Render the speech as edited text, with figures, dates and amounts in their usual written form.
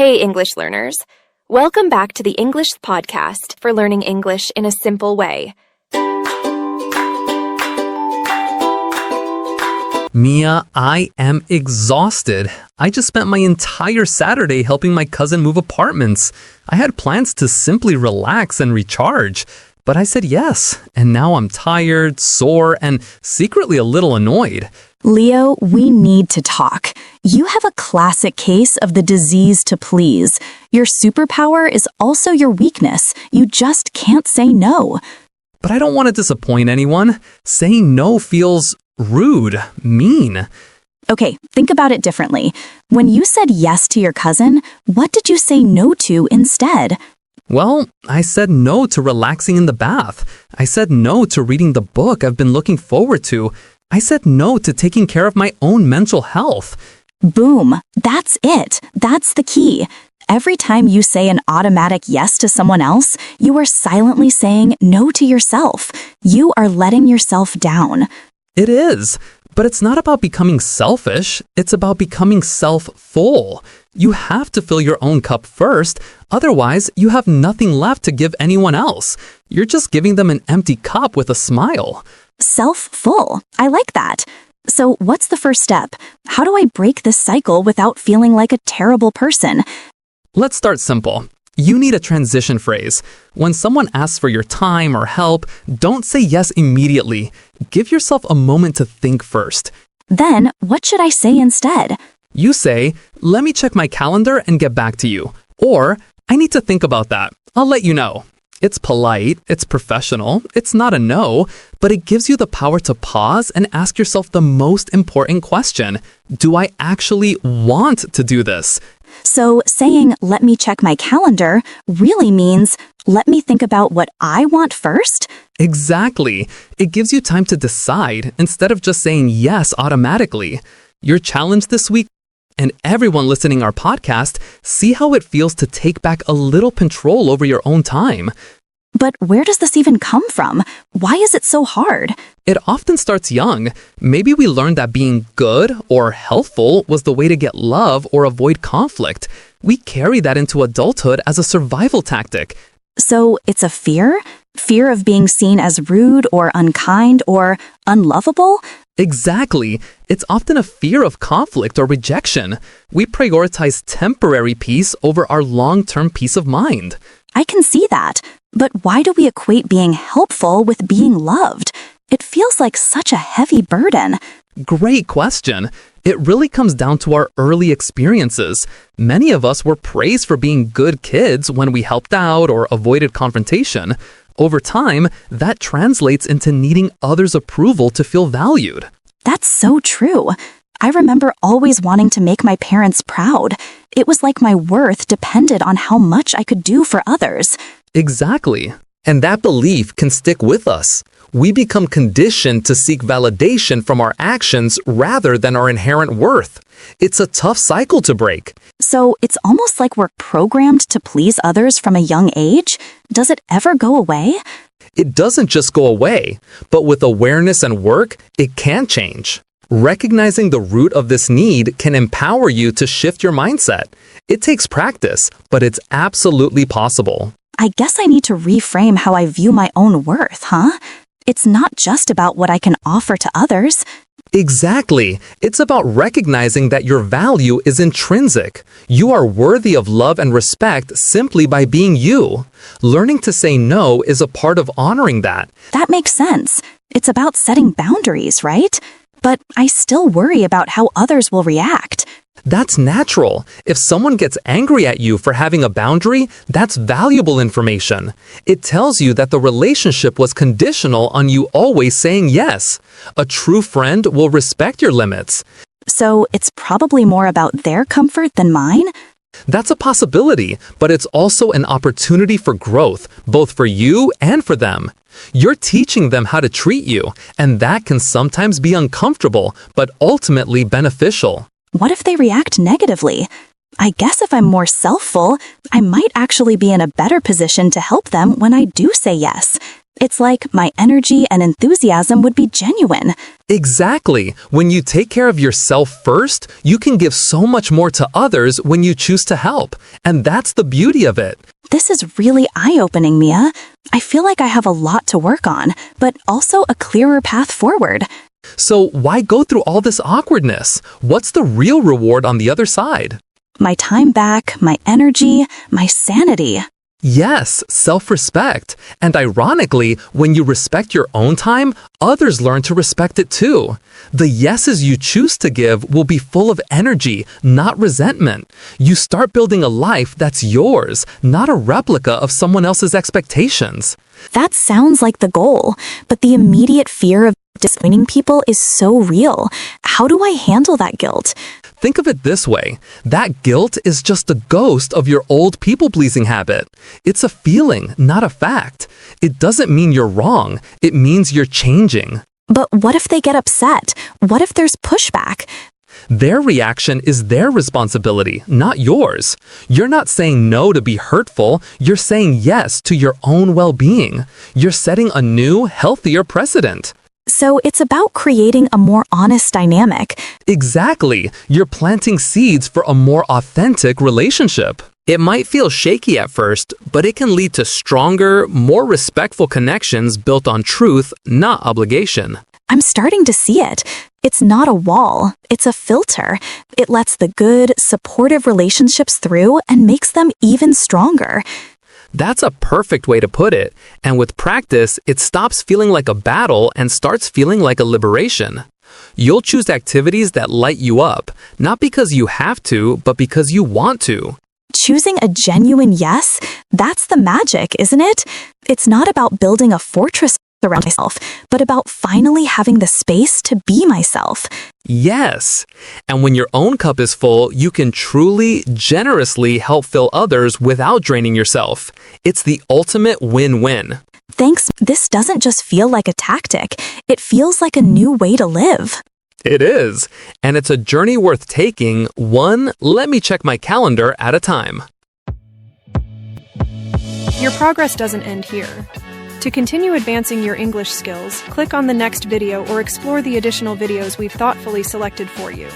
Hey, English learners. Welcome back to the English podcast for learning English in a simple way. Mia, I am exhausted. I just spent my entire Saturday helping my cousin move apartments. I had plans to simply relax and recharge, but I said yes, and now I'm tired, sore, and secretly a little annoyed. Leo, we need to talk. You have a classic case of the disease to please. Your superpower is also your weakness. You just can't say no. But I don't want to disappoint anyone. Saying no feels rude, mean. Okay, think about it differently. When you said yes to your cousin, what did you say no to instead? Well, I said no to relaxing in the bath. I said no to reading the book I've been looking forward to. I said no to taking care of my own mental health. Boom. That's it. That's the key. Every time you say an automatic yes to someone else, you are silently saying no to yourself. You are letting yourself down. It is, but it's not about becoming selfish. It's about becoming self-full. You have to fill your own cup first. Otherwise, you have nothing left to give anyone else. You're just giving them an empty cup with a smile. Self-full. I like that. So what's the first step? How do I break this cycle without feeling like a terrible person? Let's start simple. You need a transition phrase. When someone asks for your time or help, don't say yes immediately. Give yourself a moment to think first. Then, what should I say instead? You say, let me check my calendar and get back to you. Or, I need to think about that. I'll let you know. It's polite, it's professional, it's not a no, but it gives you the power to pause and ask yourself the most important question. Do I actually want to do this? So saying, let me check my calendar, really means, let me think about what I want first? Exactly. It gives you time to decide instead of just saying yes automatically. Your challenge this week, and everyone listening our podcast, see how it feels to take back a little control over your own time. But where does this even come from? Why is it so hard? It often starts young. Maybe we learned that being good or helpful was the way to get love or avoid conflict. We carry that into adulthood as a survival tactic. So it's a fear? Fear of being seen as rude or unkind or unlovable? Exactly. It's often a fear of conflict or rejection. We prioritize temporary peace over our long-term peace of mind. I can see that. But why do we equate being helpful with being loved? It feels like such a heavy burden. Great question. It really comes down to our early experiences. Many of us were praised for being good kids when we helped out or avoided confrontation. Over time, that translates into needing others' approval to feel valued. That's so true. I remember always wanting to make my parents proud. It was like my worth depended on how much I could do for others. Exactly. And that belief can stick with us. We become conditioned to seek validation from our actions rather than our inherent worth. It's a tough cycle to break. So it's almost like we're programmed to please others from a young age? Does it ever go away? It doesn't just go away, but with awareness and work, it can change. Recognizing the root of this need can empower you to shift your mindset. It takes practice, but it's absolutely possible. I guess I need to reframe how I view my own worth, huh? It's not just about what I can offer to others. Exactly. It's about recognizing that your value is intrinsic. You are worthy of love and respect simply by being you. Learning to say no is a part of honoring that. That makes sense. It's about setting boundaries, right? But I still worry about how others will react. That's natural. If someone gets angry at you for having a boundary, that's valuable information. It tells you that the relationship was conditional on you always saying yes. A true friend will respect your limits. So it's probably more about their comfort than mine? That's a possibility, but it's also an opportunity for growth, both for you and for them. You're teaching them how to treat you, and that can sometimes be uncomfortable, but ultimately beneficial. What if they react negatively? I guess if I'm more self-full, I might actually be in a better position to help them when I do say yes. It's like my energy and enthusiasm would be genuine. Exactly. When you take care of yourself first, you can give so much more to others when you choose to help. And that's the beauty of it. This is really eye-opening, Mia. I feel like I have a lot to work on, but also a clearer path forward. So why go through all this awkwardness? What's the real reward on the other side? My time back, my energy, my sanity. Yes, self-respect. And ironically, when you respect your own time, others learn to respect it too. The yeses you choose to give will be full of energy, not resentment. You start building a life that's yours, not a replica of someone else's expectations. That sounds like the goal, but the immediate fear of disappointing people is so real. How do I handle that guilt? Think of it this way. That guilt is just a ghost of your old people-pleasing habit. It's a feeling, not a fact. It doesn't mean you're wrong. It means you're changing. But what if they get upset? What if there's pushback? Their reaction is their responsibility, not yours. You're not saying no to be hurtful. You're saying yes to your own well-being. You're setting a new, healthier precedent. So it's about creating a more honest dynamic. Exactly. You're planting seeds for a more authentic relationship. It might feel shaky at first, but it can lead to stronger, more respectful connections built on truth, not obligation. I'm starting to see it. It's not a wall. It's a filter. It lets the good, supportive relationships through and makes them even stronger. That's a perfect way to put it. And with practice, it stops feeling like a battle and starts feeling like a liberation. You'll choose activities that light you up, not because you have to, but because you want to. Choosing a genuine yes, that's the magic, isn't it? It's not about building a fortress around myself, but about finally having the space to be myself. Yes. And when your own cup is full, you can truly, generously help fill others without draining yourself. It's the ultimate win-win. Thanks. This doesn't just feel like a tactic. It feels like a new way to live. It is. And it's a journey worth taking, one let me check my calendar at a time. Your progress doesn't end here. To continue advancing your English skills, click on the next video or explore the additional videos we've thoughtfully selected for you.